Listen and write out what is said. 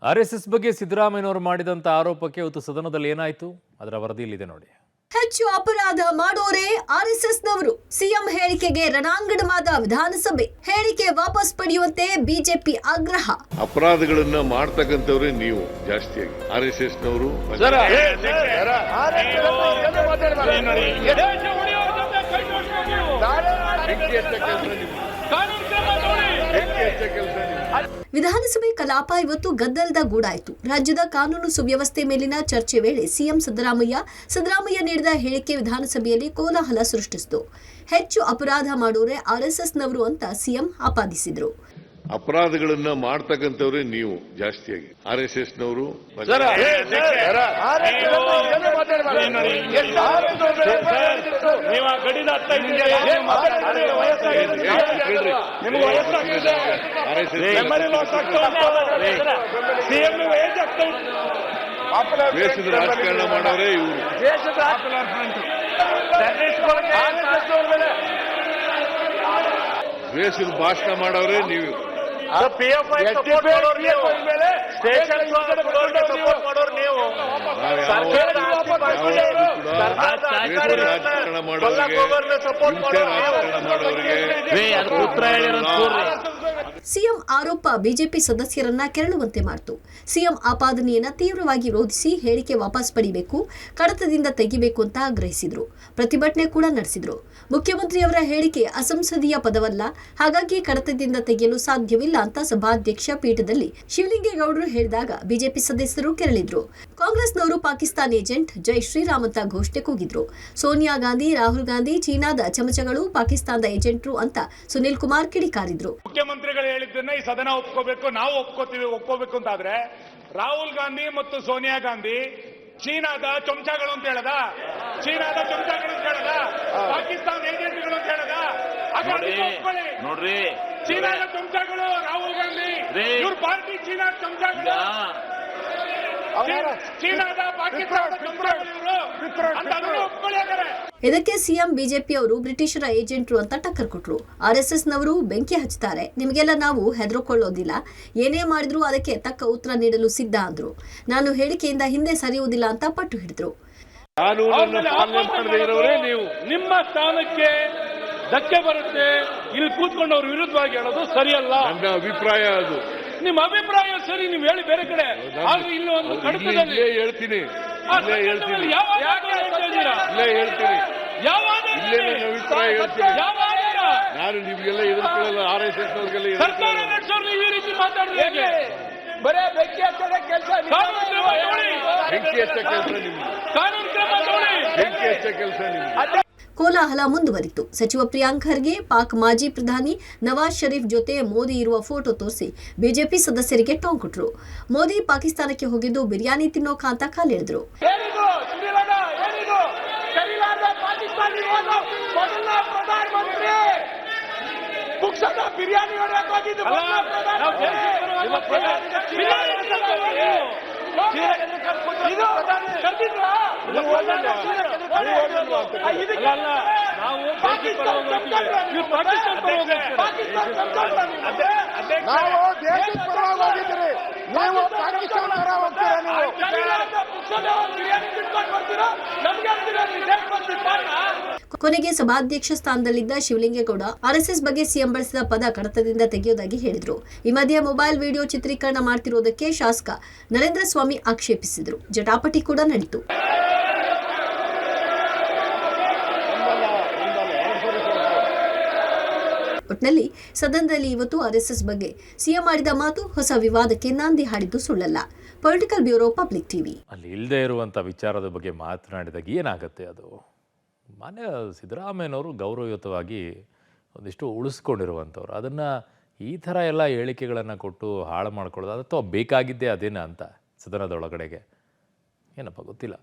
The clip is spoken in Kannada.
ಆರ್ಎಸ್ಎಸ್ ಬಗ್ಗೆ ಸಿದ್ದರಾಮಯ್ಯನವರು ಮಾಡಿದಂತ ಆರೋಪಕ್ಕೆ ಇವತ್ತು ಸದನದಲ್ಲಿ ಏನಾಯಿತು ಅದರ ವರದಿಯಲ್ಲಿದೆ ನೋಡಿ. ಹೆಚ್ಚು ಅಪರಾಧ ಮಾಡೋರೇ ಆರ್ಎಸ್ಎಸ್ನವರು. ಸಿಎಂ ಹೇಳಿಕೆಗೆ ರಣಾಂಗಣವಾದ ವಿಧಾನಸಭೆ. ಹೇಳಿಕೆ ವಾಪಸ್ ಪಡೆಯುವಂತೆ ಬಿಜೆಪಿ ಆಗ್ರಹ. ಅಪರಾಧಗಳನ್ನ ಮಾಡ್ತಕ್ಕಂಥವ್ರೆ ನೀವು ಜಾಸ್ತಿಯಾಗಿ ಆರ್ಎಸ್ಎಸ್ನವರು. ವಿಧಾನಸಭೆ ಕಲಾಪ ಇವತ್ತು ಗದ್ದಲದ ಗೂಡಾಯಿತು. ರಾಜ್ಯದ ಕಾನೂನು ಸುವ್ಯವಸ್ಥೆ ಮೇಲಿನ ಚರ್ಚೆ ವೇಳೆ ಸಿಎಂ ಸಿದ್ದರಾಮಯ್ಯ ನೀಡಿದ ಹೇಳಿಕೆ ವಿಧಾನಸಭೆಯಲ್ಲಿ ಕೋಲಾಹಲ ಸೃಷ್ಟಿಸಿತು. ಹೆಚ್ಚು ಅಪರಾಧ ಮಾಡೋರೆ ಆರ್ಎಸ್ಎಸ್ನವರು ಅಂತ ಸಿಎಂ ಆಪಾದಿಸಿದ್ರು. ಅಪರಾಧಗಳನ್ನ ಮಾಡ್ತಕ್ಕಂಥವ್ರೆ ನೀವು ಜಾಸ್ತಿಯಾಗಿ ಆರ್ಎಸ್ಎಸ್ನವರು. ದೇಶದ ರಾಜಕಾರಣ ಮಾಡೋರೇ ಇವರು. ದೇಶದ ಭಾಷಣ ಮಾಡೋರೇ ನೀವು. ಸಿಎಂ ಆರೋಪ ಬಿಜೆಪಿ ಸದಸ್ಯರನ್ನ ಕೆರಳುವಂತೆ ಮಾಡಿತು. ಸಿಎಂ ಆಪಾದನೆಯನ್ನ ತೀವ್ರವಾಗಿ ವಿರೋಧಿಸಿ ಹೇಳಿಕೆ ವಾಪಸ್ ಪಡಿಬೇಕು, ಕಡತದಿಂದ ತೆಗಿಬೇಕು ಅಂತ ಆಗ್ರಹಿಸಿದ್ರು. ಪ್ರತಿಭಟನೆ ಕೂಡ ನಡೆಸಿದ್ರು. ಮುಖ್ಯಮಂತ್ರಿಯವರ ಹೇಳಿಕೆ ಅಸಂಸದೀಯ ಪದವಲ್ಲ, ಹಾಗಾಗಿ ಕಡತದಿಂದ ತೆಗೆಯಲು ಸಾಧ್ಯವಿಲ್ಲ ಅಂತ ಸಭಾಧ್ಯಕ್ಷ ಪೀಠದಲ್ಲಿ ಶಿವಲಿಂಗೇಗೌಡರು ಹೇಳಿದಾಗ ಬಿಜೆಪಿ ಸದಸ್ಯರು ಕೆರಳಿದ್ರು. ಕಾಂಗ್ರೆಸ್ನವರು ಪಾಕಿಸ್ತಾನ ಏಜೆಂಟ್ ಜೈ ಶ್ರೀರಾಮ್ ಅಂತ ಘೋಷಣೆ ಕೂಗಿದ್ರು. ಸೋನಿಯಾ ಗಾಂಧಿ, ರಾಹುಲ್ ಗಾಂಧಿ ಚೀನಾದ ಚಮಚಗಳು, ಪಾಕಿಸ್ತಾನದ ಏಜೆಂಟ್ರು ಅಂತ ಸುನಿಲ್ ಕುಮಾರ್ ಕಿಡಿಕಾರಿದ್ರು. ಮುಖ್ಯಮಂತ್ರಿಗಳು ಹೇಳಿದ್ದನ್ನ ಈ ಸದನ ಒಪ್ಕೋಬೇಕು, ನಾವು ಒಪ್ಕೋಬೇಕು ಅಂತಾದ್ರೆ ರಾಹುಲ್ ಗಾಂಧಿ ಮತ್ತು ಸೋನಿಯಾ ಗಾಂಧಿ ಚೀನಾದ ಚಮಚಗಳು ಅಂತ ಹೇಳದ, ಚೀನಾದ ಚಮಚಗಳು ಅಂತ ಹೇಳದ, ಪಾಕಿಸ್ತಾನ ಏಜೆಂಟ್ಗಳು ಅಂತ ಹೇಳದ. ನೋಡ್ರಿ, ಚೀನಾದ ಚಮಚಗಳು ರಾಹುಲ್ ಗಾಂಧಿ, ಇವ್ರ ಪಾರ್ಟಿ ಚೀನಾದ ಚಮಚಗಳು, ಚೀನಾದ ಪಾಕಿಸ್ತಾನದ ಚಮಚಗಳು ಇವರು ಒಪ್ಕೊಳ್ಳಿ. ಇದಕ್ಕೆ ಸಿಎಂ ಬಿಜೆಪಿಯವರು ಬ್ರಿಟಿಷರ ಏಜೆಂಟ್ರು ಅಂತ ಟಕ್ಕರ್ ಕೊಟ್ರು. ಆರ್ಎಸ್ಎಸ್ನವರು ಬೆಂಕಿ ಹಚ್ಚುತ್ತಾರೆ, ನಿಮಗೆಲ್ಲ ನಾವು ಹೆದರಿಕೊಳ್ಳೋದಿಲ್ಲ, ಏನೇ ಮಾಡಿದ್ರು ಅದಕ್ಕೆ ತಕ್ಕ ಉತ್ತರ ನೀಡಲು ಸಿದ್ಧ ಅಂದ್ರು. ನಾನು ಹೇಳಿಕೆಯಿಂದ ಹಿಂದೆ ಸರಿಯುವುದಿಲ್ಲ ಅಂತ ಪಟ್ಟು ಹಿಡಿದ್ರು. ನೀವು ನಿಮ್ಮ ಸ್ಥಾನಕ್ಕೆ ಧಕ್ಕೆ ಬರುತ್ತೆ, ಇಲ್ಲಿ ಕೂತ್ಕೊಂಡವ್ರ ವಿರುದ್ಧವಾಗಿ ಹೇಳೋದು ಸರಿಯಲ್ಲ. ನನ್ನ ಅಭಿಪ್ರಾಯ ಅದು. ನಿಮ್ಮ ಅಭಿಪ್ರಾಯ ಸರಿ, ನೀವು ಹೇಳಿ ಬೇರೆ ಕಡೆ. ಆದ್ರೆ ಇಲ್ಲಿ ಒಂದು ಕಡತದಲ್ಲಿ ಹೇಳ್ತೀನಿ, ನಾನು ನಿಮ್ಗೆಲ್ಲ ಎದುರ್ಕೊಳ್ಳಲ್ಲ. ಆರ್ಎಸ್ಎಸ್ ಅವ್ರಿಗೆಲ್ಲ ಸರ್ಕಾರ ನಡೆಸೋರು ಈ ರೀತಿ ಮಾತಾಡಿದ್ರೆ ಬರೇ ಬೆಂಕಿ ಹಚ್ಚೋದೇ ಕೆಲಸ. ಬೆಂಕಿ ಹಚ್ಚ ಕೆಲಸ ನಿಮ್ದು, ಕಾನೂನು ಕ್ರಮ ತಗೊಳ್ಳಿ. ಬೆಂಕಿ ಹಚ್ಚ ಕೆಲಸ ನಿಮ್ದು. ಕೋಲಾಹಲ ಮುಂದುವರಿತು. ಸಚಿವ ಪ್ರಿಯಾಂಕ್ ಖರ್ಗೆ ಪಾಕ್ ಮಾಜಿ ಪ್ರಧಾನಿ ನವಾಜ್ ಶರೀಫ್ ಜೊತೆ ಮೋದಿ ಇರುವ ಫೋಟೋ ತೋರಿಸಿ ಬಿಜೆಪಿ ಸದಸ್ಯರಿಗೆ ಟಾಂಗ್ ಕೊಟ್ರು. ಮೋದಿ ಪಾಕಿಸ್ತಾನಕ್ಕೆ ಹೋಗಿದ್ದು ಬಿರಿಯಾನಿ ತಿನ್ನೋಕ ಅಂತ ಕಾಲೆಳೆದ್ರು. ಕೊನೆಗೆ ಸಭಾಧ್ಯಕ್ಷ ಸ್ಥಾನದಲ್ಲಿದ್ದ ಶಿವಲಿಂಗೇಗೌಡ ಆರ್ಎಸ್ಎಸ್ ಬಗ್ಗೆ ಸಿಎಂ ಬಳಸಿದ ಪದ ಕಡತದಿಂದ ತೆಗೆಯುವುದಾಗಿ ಹೇಳಿದ್ರು. ಈ ಮಧ್ಯೆ ಮೊಬೈಲ್ ವಿಡಿಯೋ ಚಿತ್ರೀಕರಣ ಮಾಡ್ತಿರೋದಕ್ಕೆ ಶಾಸಕ ನರೇಂದ್ರ ಸ್ವಾಮಿ ಆಕ್ಷೇಪಿಸಿದ್ರು. ಜಟಾಪಟಿ ಕೂಡ ನಡೆಯಿತು. ಒಟ್ನಲ್ಲಿ ಸದನದಲ್ಲಿ ಇವತ್ತು ಆರ್ಎಸ್ಎಸ್ ಬಗ್ಗೆ ಸಿಎಂ ಮಾಡಿದ ಮಾತು ಹೊಸ ವಿವಾದಕ್ಕೆ ನಾಂದಿ ಹಾಡಿದ್ದು ಸುಳ್ಳಲ್ಲ. Political bureau, public TV. ಅಲ್ಲಿ ಇಲ್ಲದೆ ಇರುವಂಥ ವಿಚಾರದ ಬಗ್ಗೆ ಮಾತನಾಡಿದಾಗ ಏನಾಗುತ್ತೆ ಅದು? ಮಾನ್ಯ ಸಿದ್ದರಾಮಯ್ಯನವರು ಗೌರವಯುತವಾಗಿ ಒಂದಿಷ್ಟು ಉಳಿಸ್ಕೊಂಡಿರುವಂಥವ್ರು, ಅದನ್ನು ಈ ಥರ ಎಲ್ಲ ಹೇಳಿಕೆಗಳನ್ನು ಕೊಟ್ಟು ಹಾಳು ಮಾಡ್ಕೊಳ್ಳೋದು ಅಥವಾ ಬೇಕಾಗಿದ್ದೇ ಅದೇನ ಅಂತ ಸದನದೊಳಗಡೆಗೆ ಏನಪ್ಪ ಗೊತ್ತಿಲ್ಲ.